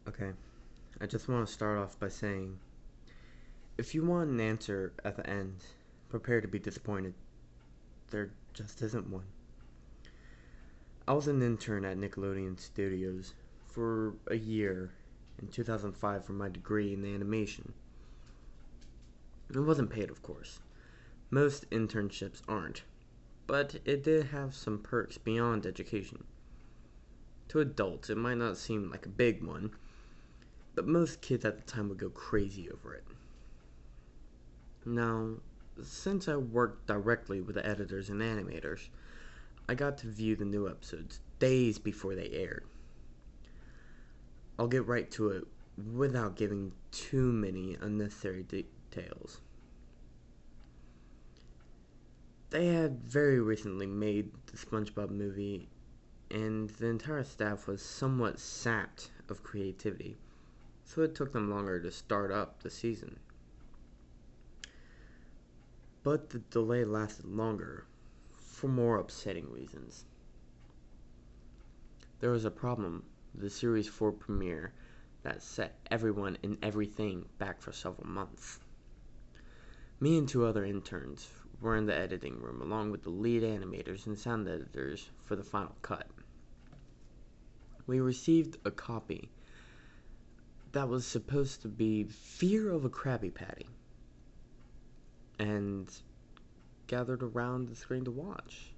Okay, I just want to start off by saying if you want an answer at the end, prepare to be disappointed. There just isn't one. I was an intern at Nickelodeon Studios for a year in 2005 for my degree in animation. It wasn't paid, of course. Most internships aren't, but it did have some perks beyond education. To adults, it might not seem like a big one, but most kids at the time would go crazy over it. Now, since I worked directly with the editors and animators, I got to view the new episodes days before they aired. I'll get right to it without giving too many unnecessary details. They had very recently made the SpongeBob movie, and the entire staff was somewhat sapped of creativity, so it took them longer to start up the season. But the delay lasted longer for more upsetting reasons. There was a problem with the Series 4 premiere that set everyone and everything back for several months. Me and two other interns were in the editing room along with the lead animators and sound editors for the final cut. We received a copy that was supposed to be Fear of a Krabby Patty and gathered around the screen to watch.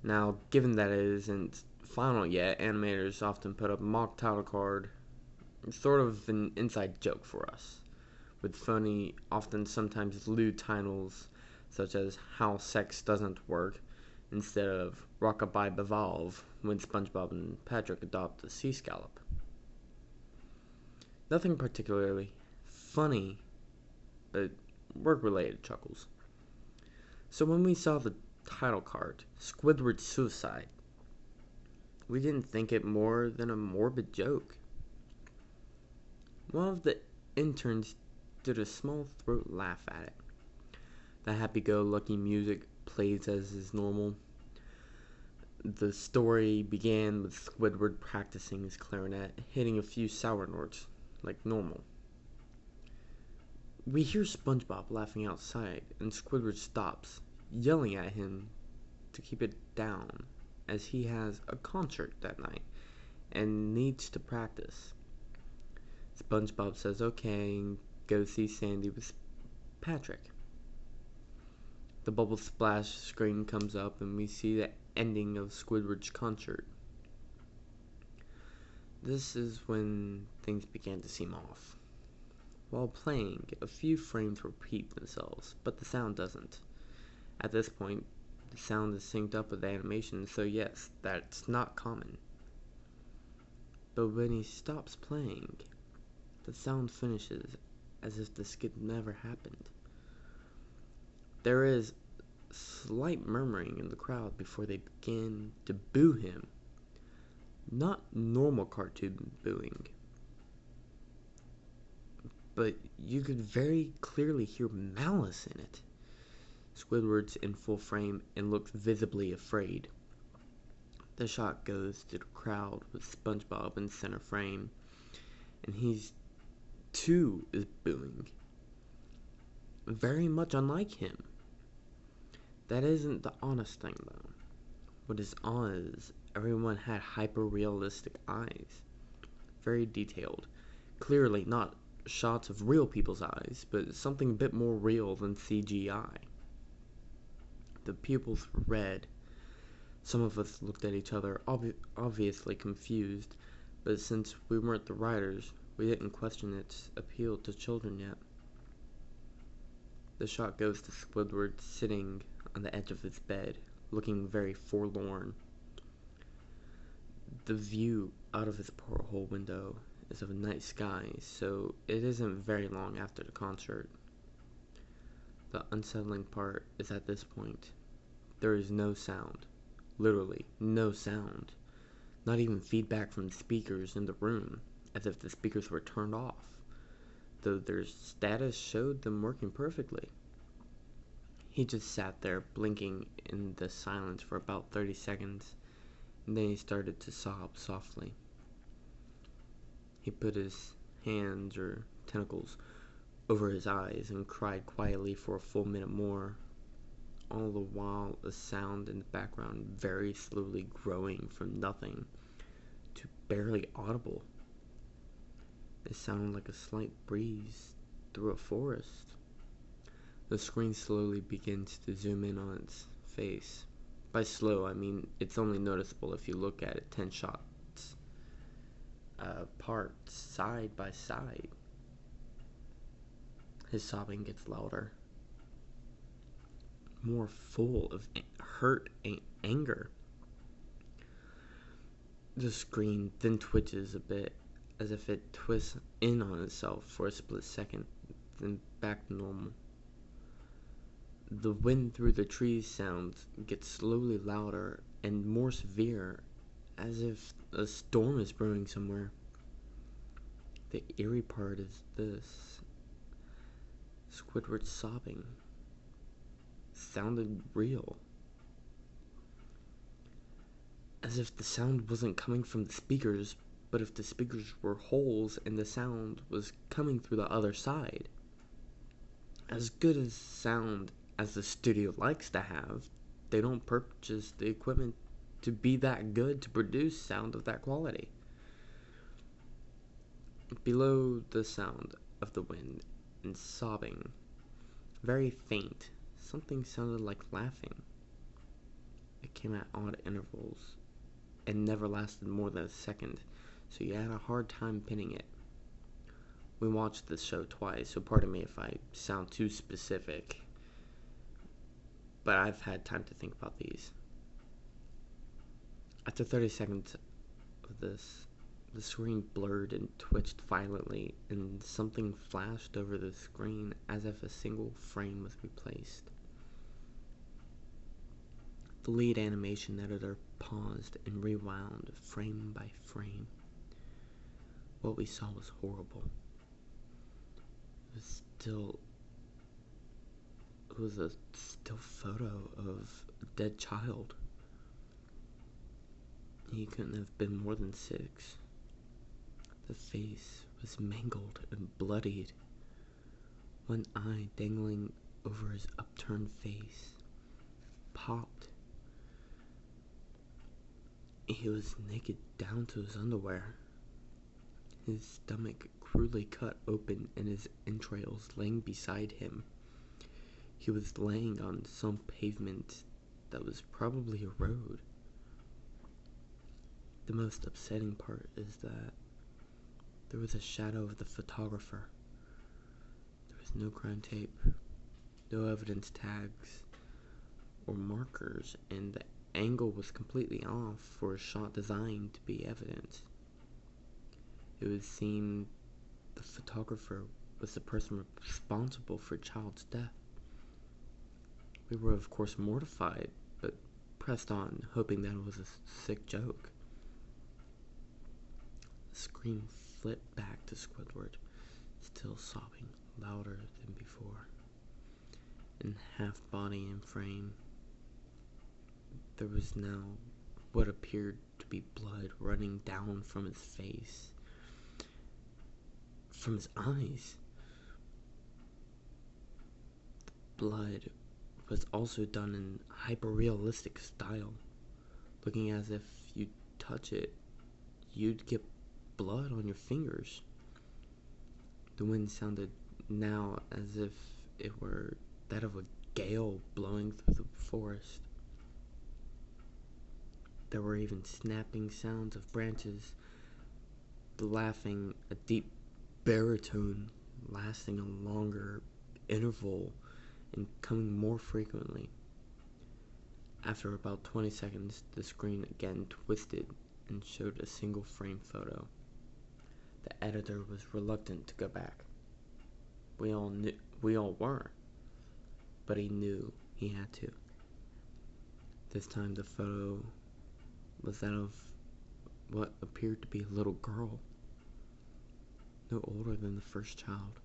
Now, given that it isn't final yet, animators often put up a mock title card, sort of an inside joke for us, with funny, often sometimes lewd titles such as How Sex Doesn't Work instead of Rockabye Bevolve when SpongeBob and Patrick adopt a sea scallop. Nothing particularly funny, but work-related chuckles. So when we saw the title card, Squidward Suicide, we didn't think it more than a morbid joke. One of the interns did a small throat laugh at it. The happy-go-lucky music plays as is normal. The story began with Squidward practicing his clarinet, hitting a few sour notes, like normal. We hear SpongeBob laughing outside, and Squidward stops, yelling at him to keep it down, as he has a concert that night and needs to practice. SpongeBob says okay and goes see Sandy with Patrick. The bubble splash screen comes up and we see the ending of Squidward's concert. This is when things began to seem off. While playing, a few frames repeat themselves, but the sound doesn't. At this point, the sound is synced up with the animation, so yes, that's not common. But when he stops playing, the sound finishes as if the skit never happened. There is slight murmuring in the crowd before they begin to boo him. Not normal cartoon booing, but you could very clearly hear malice in it. Squidward's in full frame and looks visibly afraid. The shot goes to the crowd with SpongeBob in center frame, and he's too is booing. Very much unlike him. That isn't the honest thing, though. What is on is everyone had hyper-realistic eyes. Very detailed. Clearly not shots of real people's eyes, but something a bit more real than CGI. The pupils were red. Some of us looked at each other, obviously confused, but since we weren't the writers, we didn't question its appeal to children yet. The shot goes to Squidward sitting on the edge of his bed, looking very forlorn. The view out of his porthole window is of a night sky, so it isn't very long after the concert. The unsettling part is at this point, there is no sound. Literally, no sound. Not even feedback from the speakers in the room, as if the speakers were turned off, though their status showed them working perfectly. He just sat there, blinking in the silence for about 30 seconds, and then he started to sob softly. He put his hands or tentacles over his eyes and cried quietly for a full minute more, all the while a sound in the background very slowly growing from nothing to barely audible. It sounded like a slight breeze through a forest. The screen slowly begins to zoom in on its face. By slow, I mean it's only noticeable if you look at it 10 shots apart, side by side. His sobbing gets louder, more full of hurt and anger. The screen then twitches a bit, as if it twists in on itself for a split second, then back to normal. The wind through the trees sounds gets slowly louder and more severe, as if a storm is brewing somewhere. The eerie part is this: Squidward's sobbing sounded real, as if the sound wasn't coming from the speakers, but if the speakers were holes and the sound was coming through the other side. As good as sound as the studio likes to have, they don't purchase the equipment to be that good to produce sound of that quality. Below the sound of the wind and sobbing, very faint, something sounded like laughing. It came at odd intervals and never lasted more than a second, so you had a hard time pinning it. We watched this show twice, so pardon me if I sound too specific, but I've had time to think about these. After 30 seconds of this, the screen blurred and twitched violently, and something flashed over the screen as if a single frame was replaced. The lead animation editor paused and rewound frame by frame. What we saw was horrible. It was a still photo of a dead child. He couldn't have been more than 6. The face was mangled and bloodied, one eye dangling over his upturned face, popped. He was naked down to his underwear, his stomach cruelly cut open and his entrails laying beside him. He was laying on some pavement that was probably a road. The most upsetting part is that there was a shadow of the photographer. There was no crime tape, no evidence tags or markers, and the angle was completely off for a shot designed to be evidence. It would seem the photographer was the person responsible for a child's death. We were of course mortified, but pressed on, hoping that it was a sick joke. The screen flipped back to Squidward, still sobbing louder than before. In half body and frame, there was now what appeared to be blood running down from his face, from his eyes. The blood was also done in hyper-realistic style, looking as if you touch it, you'd get blood on your fingers. The wind sounded now as if it were that of a gale blowing through the forest. There were even snapping sounds of branches, the laughing, a deep baritone lasting a longer interval and coming more frequently. After about 20 seconds, the screen again twisted and showed a single frame photo. The editor was reluctant to go back. We all were, but he knew he had to. This time the photo was that of what appeared to be a little girl, no older than the first child.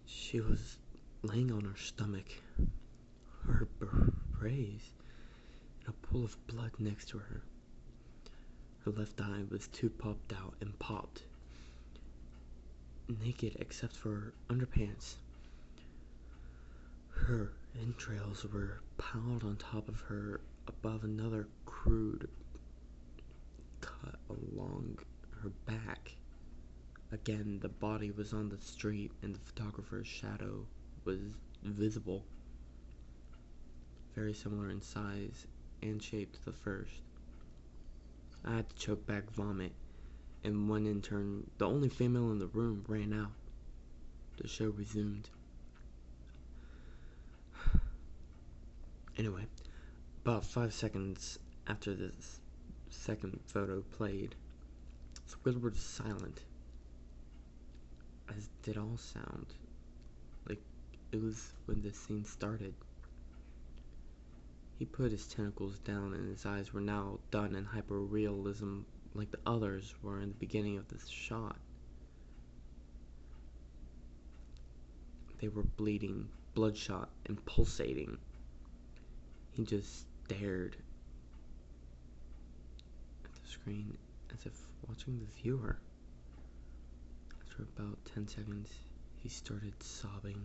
She was laying on her stomach, her berets, and a pool of blood next to her. Her left eye was too popped out and popped, naked except for her underpants. Her entrails were piled on top of her above another crude cut along her back. Again, the body was on the street and the photographer's shadow was visible, very similar in size and shape to the first. I had to choke back vomit, and one intern, the only female in the room, ran out. The show resumed. Anyway, about 5 seconds after this second photo played, Squidward was silent, as did all sound, like it was when the scene started. He put his tentacles down and his eyes were now done in hyper-realism like the others were in the beginning of this shot. They were bleeding, bloodshot, and pulsating. He just stared at the screen as if watching the viewer. After about 10 seconds, he started sobbing,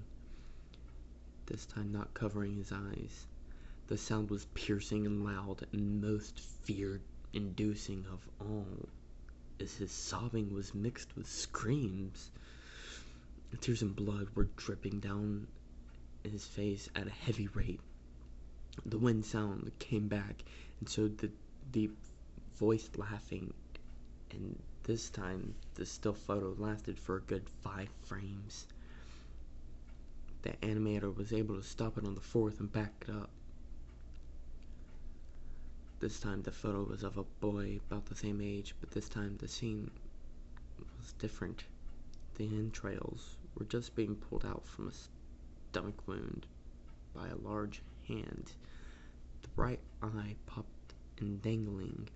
this time not covering his eyes. The sound was piercing and loud, and most fear-inducing of all, as his sobbing was mixed with screams. Tears and blood were dripping down his face at a heavy rate. The wind sound came back and showed the deep voice laughing, and this time the still photo lasted for a good 5 frames. The animator was able to stop it on the 4th and back it up. This time the photo was of a boy about the same age, but this time the scene was different. The entrails were just being pulled out from a stomach wound by a large hand. The right eye popped and dangling,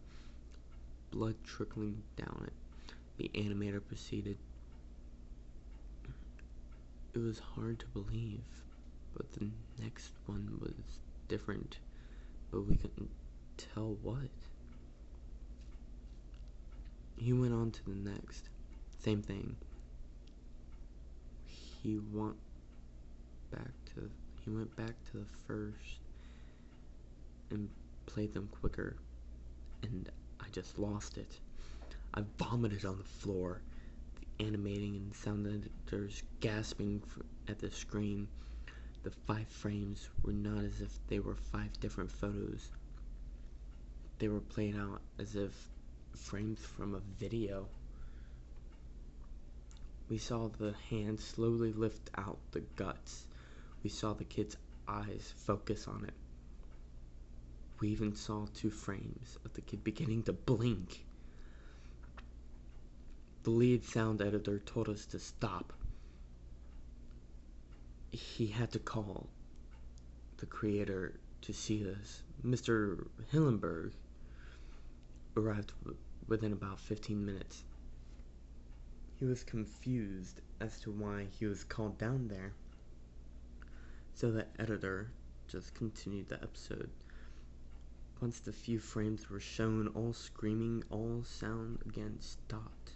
blood trickling down it. The animator proceeded. It was hard to believe, but the next one was different, but we couldn't tell what. He went on to the next. Same thing. He went back to the first and played them quicker, and I just lost it. I vomited on the floor, the animating and sound editors gasping at the screen. The 5 frames were not as if they were 5 different photos. They were played out as if frames from a video. We saw the hand slowly lift out the guts. We saw the kid's eyes focus on it. We even saw 2 frames of the kid beginning to blink. The lead sound editor told us to stop. He had to call the creator to see this. Mr. Hillenberg arrived within about 15 minutes. He was confused as to why he was called down there. So the editor just continued the episode. Once the few frames were shown, all screaming, all sound again stopped.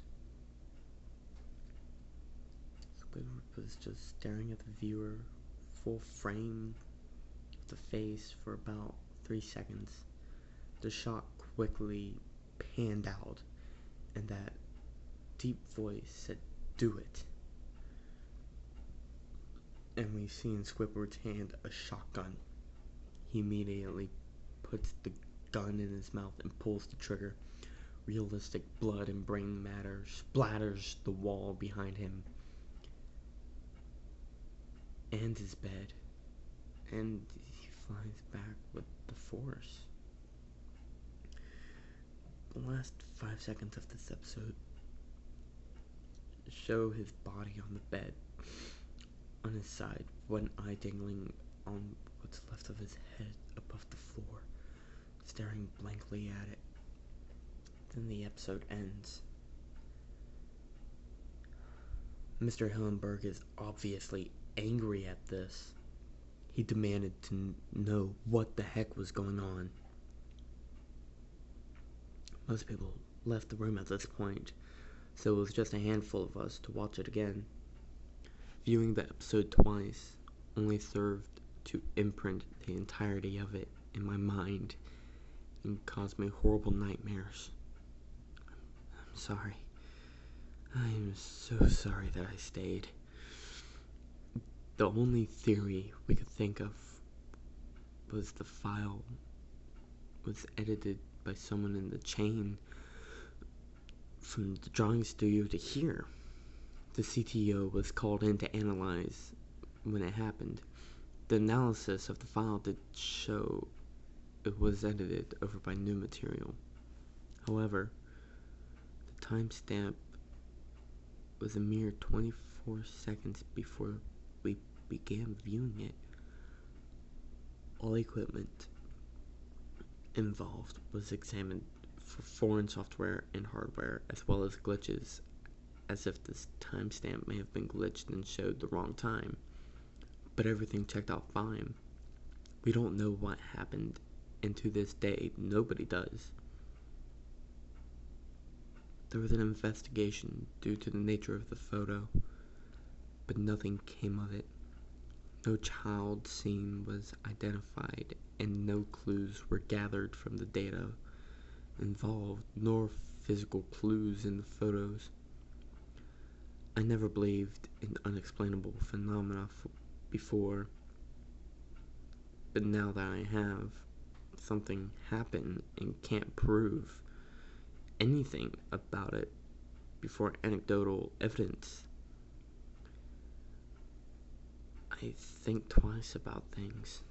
Squidward was just staring at the viewer, full frame of the face for about 3 seconds. The shot quickly panned out, and that deep voice said, "Do it." And we see in Squidward's hand a shotgun. He immediately puts the gun in his mouth and pulls the trigger. Realistic blood and brain matter splatters the wall behind him and his bed, and he flies back with the force. The last 5 seconds of this episode show his body on the bed, on his side, one eye dangling on what's left of his head above the floor, staring blankly at it. Then the episode ends. Mr. Hillenberg is obviously angry at this. He demanded to know what the heck was going on. Most people left the room at this point, so it was just a handful of us to watch it again. Viewing the episode twice only served to imprint the entirety of it in my mind and caused me horrible nightmares. I'm sorry. I am so sorry that I stayed. The only theory we could think of was the file was edited by someone in the chain from the drawing studio to here. The CTO was called in to analyze when it happened. The analysis of the file did show it was edited over by new material. However, the timestamp was a mere 24 seconds before we began viewing it. All equipment involved was examined for foreign software and hardware, as well as glitches, as if this timestamp may have been glitched and showed the wrong time. But everything checked out fine. We don't know what happened, and to this day, nobody does. There was an investigation due to the nature of the photo, but nothing came of it. No child scene was identified, and no clues were gathered from the data involved, nor physical clues in the photos. I never believed in unexplainable phenomena before, but now that I have, something happened and can't prove anything about it before anecdotal evidence. I think twice about things.